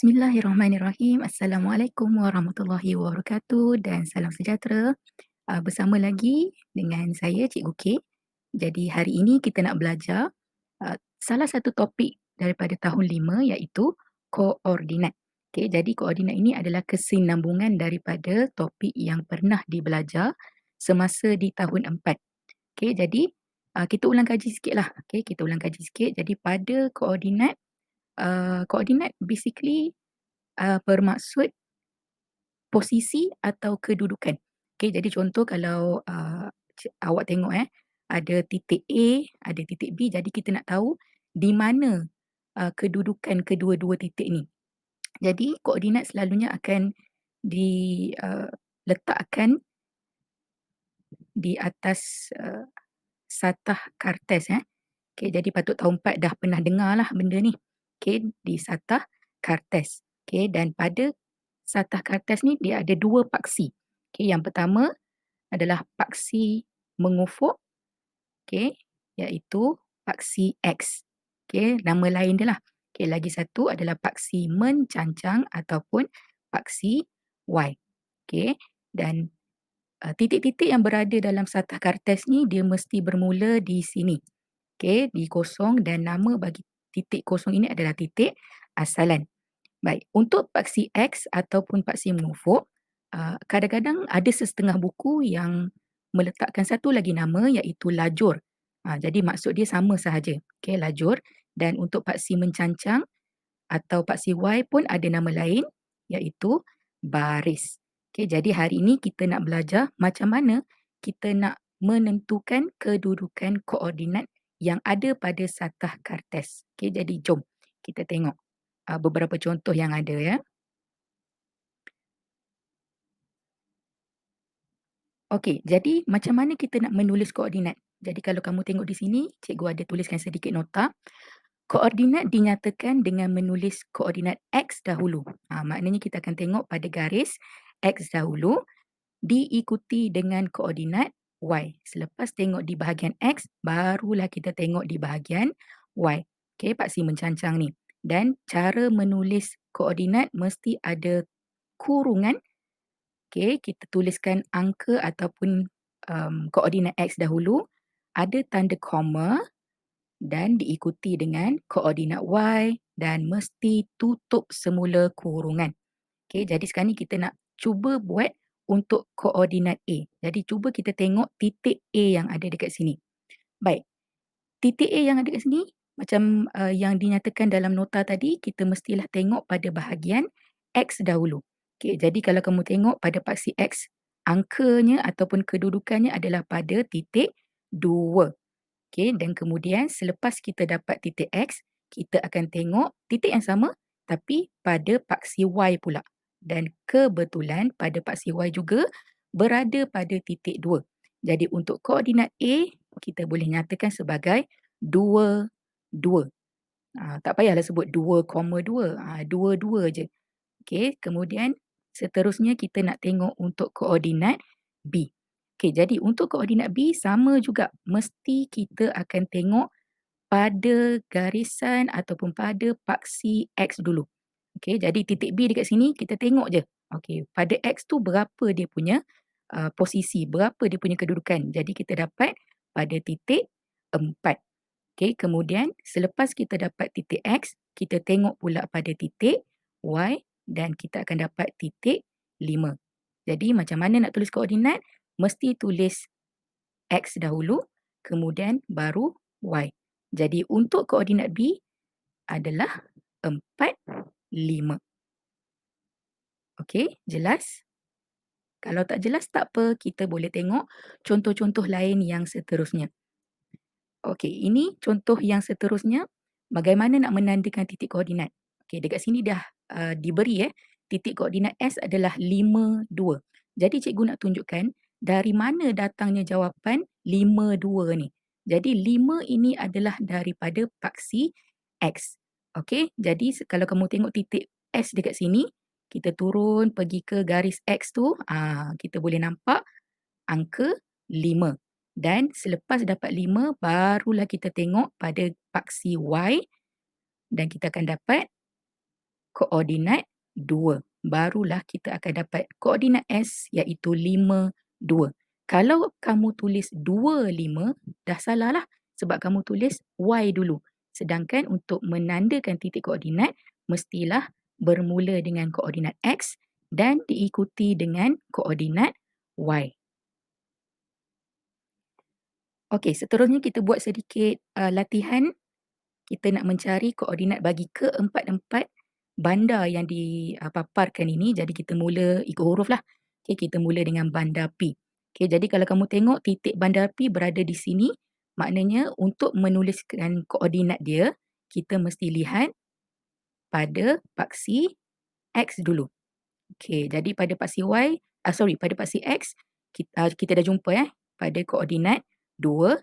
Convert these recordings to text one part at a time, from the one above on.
Bismillahirrahmanirrahim. Assalamualaikum warahmatullahi wabarakatuh dan salam sejahtera. Bersama lagi dengan saya Cikgu K. Jadi hari ini kita nak belajar salah satu topik daripada tahun 5 iaitu koordinat. Okey, jadi koordinat ini adalah kesinambungan daripada topik yang pernah dibelajar semasa di tahun 4. Okey, jadi kita ulang kaji sikitlah. Okey, kita ulang kaji sikit. Jadi pada koordinat, koordinat basically bermaksud posisi atau kedudukan. Okey, jadi contoh kalau awak tengok ada titik A, ada titik B, jadi kita nak tahu di mana kedudukan kedua-dua titik ni. Jadi koordinat selalunya akan diletakkan di atas satah kartes. Okey, jadi patut tahun 4 dah pernah dengar lah benda ni. Okey, di satah kartes. Okey, dan pada satah kartes ni dia ada dua paksi. Okey, yang pertama adalah paksi mengufuk, okey, iaitu paksi X. Okey, nama lain dia lah. Okey, lagi satu adalah paksi mencancang ataupun paksi Y. Okey, dan titik-titik yang berada dalam satah kartes ni dia mesti bermula di sini. Okey, di kosong, dan nama bagi titik kosong ini adalah titik asalan. Baik, untuk paksi X ataupun paksi mengufuk, kadang-kadang ada sesetengah buku yang meletakkan satu lagi nama iaitu lajur. Jadi maksud dia sama sahaja. Okey, lajur. Dan untuk paksi mencancang atau paksi Y pun ada nama lain iaitu baris. Okey, jadi hari ini kita nak belajar macam mana kita nak menentukan kedudukan koordinat yang ada pada satah kartes. Okey, jadi jom kita tengok beberapa contoh yang ada ya. Okey, jadi macam mana kita nak menulis koordinat? Jadi kalau kamu tengok di sini, cikgu ada tuliskan sedikit nota. Koordinat dinyatakan dengan menulis koordinat X dahulu. Maknanya kita akan tengok pada garis X dahulu diikuti dengan koordinat Y. Selepas tengok di bahagian X, barulah kita tengok di bahagian Y. Okey, paksi mencancang ni. Dan cara menulis koordinat mesti ada kurungan. Okey, kita tuliskan angka ataupun koordinat X dahulu, ada tanda koma dan diikuti dengan koordinat Y dan mesti tutup semula kurungan. Okey, jadi sekarang ni kita nak cuba buat untuk koordinat A. Jadi cuba kita tengok titik A yang ada dekat sini. Baik, titik A yang ada dekat sini macam yang dinyatakan dalam nota tadi, kita mestilah tengok pada bahagian X dahulu. Okey, jadi kalau kamu tengok pada paksi X, angkanya ataupun kedudukannya adalah pada titik 2. Okey, dan kemudian selepas kita dapat titik X, kita akan tengok titik yang sama tapi pada paksi Y pula. Dan kebetulan pada paksi Y juga berada pada titik 2. Jadi untuk koordinat A, kita boleh nyatakan sebagai 2, 2. Tak payahlah sebut 2,2. 2, 2 je. Okey, kemudian seterusnya kita nak tengok untuk koordinat B. Okey, jadi untuk koordinat B sama juga, mesti kita akan tengok pada garisan ataupun pada paksi X dulu. Okey, jadi titik B dekat sini kita tengok je. Okey, pada X tu berapa dia punya posisi, berapa dia punya kedudukan. Jadi kita dapat pada titik 4. Okey, kemudian selepas kita dapat titik X, kita tengok pula pada titik Y dan kita akan dapat titik 5. Jadi macam mana nak tulis koordinat? Mesti tulis X dahulu, kemudian baru Y. Jadi untuk koordinat B adalah 4, 5. Okey, jelas? Kalau tak jelas tak apa, kita boleh tengok contoh-contoh lain yang seterusnya. Okey, ini contoh yang seterusnya, bagaimana nak menandakan titik koordinat. Okey, dekat sini dah diberi titik koordinat S adalah 5, 2. Jadi cikgu nak tunjukkan dari mana datangnya jawapan 5, 2 ni. Jadi 5 ini adalah daripada paksi X. Okey, jadi kalau kamu tengok titik S dekat sini, kita turun pergi ke garis X tu, kita boleh nampak angka 5. Dan selepas dapat 5, barulah kita tengok pada paksi Y dan kita akan dapat koordinat 2. Barulah kita akan dapat koordinat S iaitu 5, 2. Kalau kamu tulis 2, 5, dah salah lah sebab kamu tulis Y dulu. Sedangkan untuk menandakan titik koordinat, mestilah bermula dengan koordinat X dan diikuti dengan koordinat Y. Okey, seterusnya kita buat sedikit latihan. Kita nak mencari koordinat bagi keempat-empat bandar yang dipaparkan ini. Jadi kita mula ikut huruf lah. Okey, kita mula dengan bandar P. Okey, jadi kalau kamu tengok titik bandar P berada di sini, maknanya untuk menuliskan koordinat dia, kita mesti lihat pada paksi X dulu. Okey, jadi pada paksi pada paksi X, kita dah jumpa pada koordinat 2.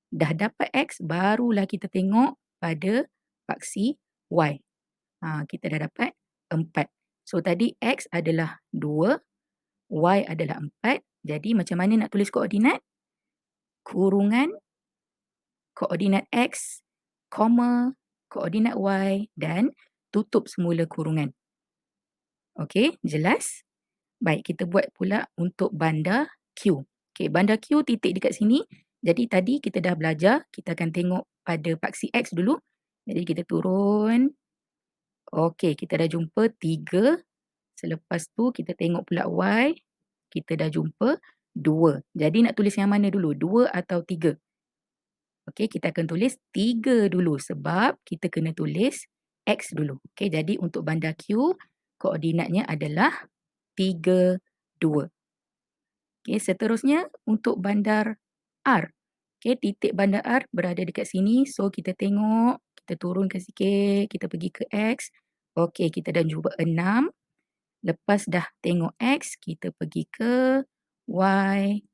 Dah dapat X, barulah kita tengok pada paksi Y. Kita dah dapat 4. So tadi X adalah 2, Y adalah 4. Jadi macam mana nak tulis koordinat? Kurungan koordinat X, koma, koordinat Y dan tutup semula kurungan. Okey, jelas? Baik, kita buat pula untuk bandar Q. Okey, bandar Q titik dekat sini. Jadi tadi kita dah belajar, kita akan tengok pada paksi X dulu. Jadi kita turun. Okey, kita dah jumpa 3. Selepas tu kita tengok pula Y. Kita dah jumpa 2. Jadi nak tulis yang mana dulu? 2 atau 3? Okey, kita akan tulis 3 dulu sebab kita kena tulis X dulu. Okey, jadi untuk bandar Q, koordinatnya adalah 3, 2. Okey, seterusnya untuk bandar R. Okey, titik bandar R berada dekat sini. So, kita tengok, kita turunkan sikit, kita pergi ke X. Okey, kita dah jumpa 6. Lepas dah tengok X, kita pergi ke Y.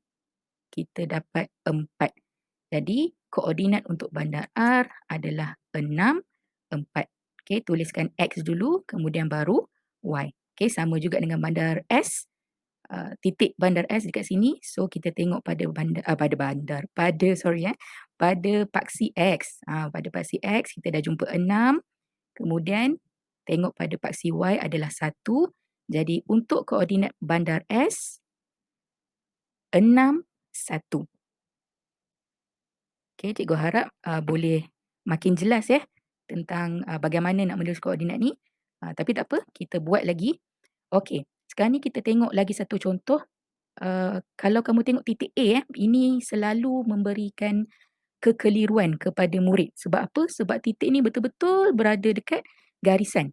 Kita dapat 4. Jadi, koordinat untuk bandar R adalah 6, 4. Okey, tuliskan X dulu, kemudian baru Y. Okey, sama juga dengan bandar S. Titik bandar S dekat sini. So kita tengok pada pada paksi X. Pada paksi X kita dah jumpa 6. Kemudian tengok pada paksi Y adalah 1. Jadi untuk koordinat bandar S 6, 1. Okey, cikgu harap boleh makin jelas tentang bagaimana nak menulis koordinat ni. Tapi tak apa, kita buat lagi. Okey, sekarang ni kita tengok lagi satu contoh. Kalau kamu tengok titik A ini selalu memberikan kekeliruan kepada murid. Sebab apa? Sebab titik ni betul-betul berada dekat garisan.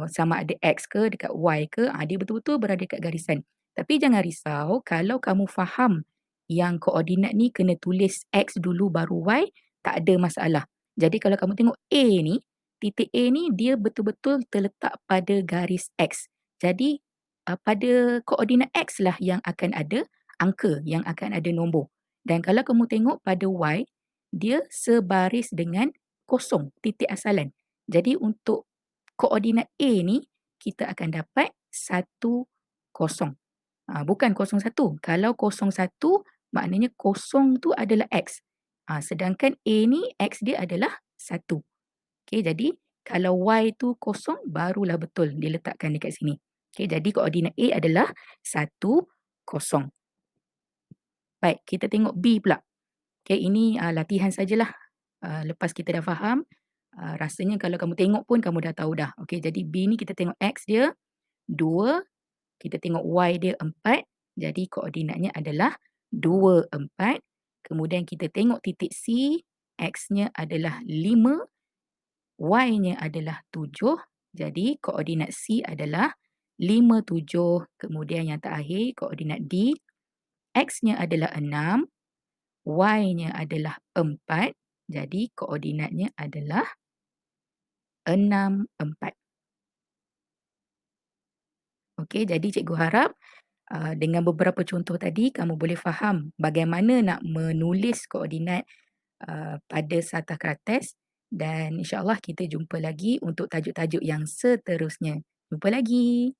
Sama ada X ke dekat Y ke, dia betul-betul berada dekat garisan. Tapi jangan risau kalau kamu faham yang koordinat ni kena tulis X dulu baru Y, tak ada masalah. Jadi kalau kamu tengok A ni, titik A ni dia betul-betul terletak pada garis X. Jadi pada koordinat X lah yang akan ada angka, yang akan ada nombor. Dan kalau kamu tengok pada Y, dia sebaris dengan kosong, titik asalan. Jadi untuk koordinat A ni, kita akan dapat 1, 0. Bukan 01. Kalau 01, maknanya kosong tu adalah X. Sedangkan A ni, X dia adalah 1. Okey, jadi kalau Y tu kosong, barulah betul diletakkan dekat sini. Okey, jadi koordinat A adalah 1, 0. Baik, kita tengok B pula. Okey, ini latihan sajalah. Lepas kita dah faham, rasanya kalau kamu tengok pun kamu dah tahu dah. Okey, jadi B ni kita tengok X dia 2, kita tengok Y dia 4. Jadi koordinatnya adalah 2, 4. Kemudian kita tengok titik C, X-nya adalah 5, Y-nya adalah 7. Jadi koordinat C adalah 5, 7. Kemudian yang terakhir koordinat D, X-nya adalah 6, Y-nya adalah 4. Jadi koordinatnya adalah 6, 4. Okey, jadi cikgu harap dengan beberapa contoh tadi kamu boleh faham bagaimana nak menulis koordinat pada satah kertas dan insya-Allah kita jumpa lagi untuk tajuk-tajuk yang seterusnya. Jumpa lagi.